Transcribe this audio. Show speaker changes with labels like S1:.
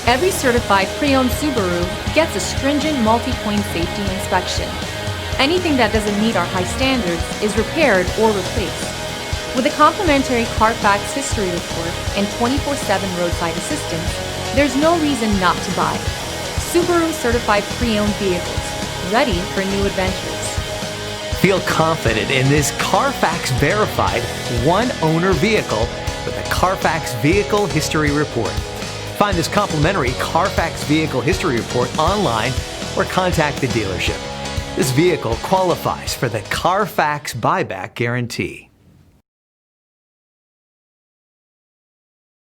S1: Every certified pre-owned Subaru gets a stringent multi-point safety inspection. Anything that doesn't meet our high standards is repaired or replaced. With a complimentary Carfax history report and 24/7 roadside assistance, there's no reason not to buy. Subaru certified pre-owned vehicles, ready for new adventures.
S2: Feel confident in this Carfax verified one-owner vehicle with a Carfax Vehicle History Report. Find this complimentary Carfax Vehicle History Report online or contact the dealership. This vehicle qualifies for the Carfax Buyback Guarantee.